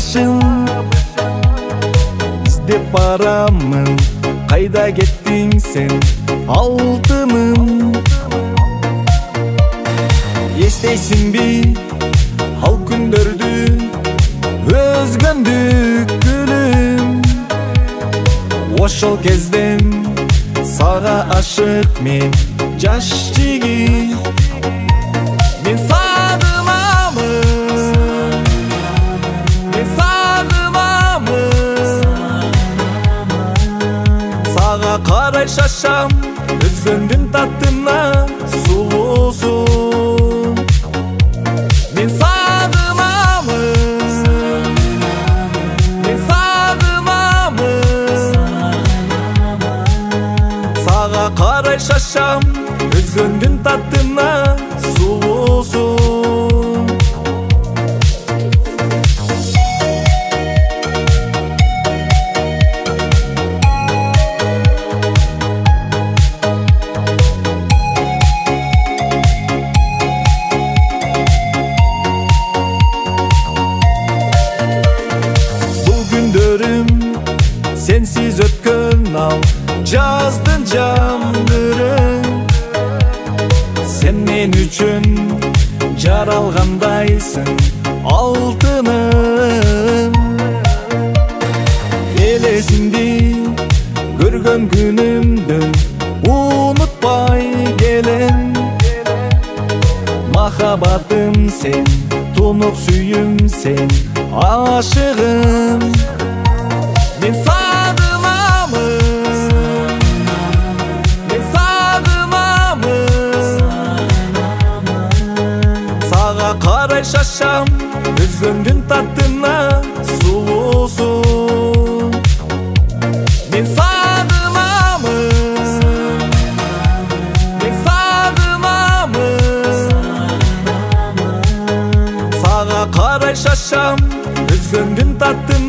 башым издеп барамын, кайда кеттиң сен алтыным? Эстейсиңби ал күндөрдү, өзгөндүк гүлүм? Ошол кезден сага ашык мен, жаш жигит. Мен сагынамын, мен сагынамын. Сага карай шашам, өзгөндүн таттына сулуусун. Мен сагынамын, мен сагынамын. Сага карай шашам, өзгөндүн таттына сулуусун. Бул күндөрүм сенсиз өткөн, ал жаздын жамгыры. Sen men üçün жаралгандайсың, алтыным. Элесиңди көргөн күнүмдү унутпай келем. Махаббатым сен, тунук сүйүм сен, ашыгым. Мен сагынамын, мен сагынамын. Сага карай шашам, өзгөндүн таттына сулуусун. Мен сагынамын, мен сагынамын. Сага карай шашам, өзгөндүн таттына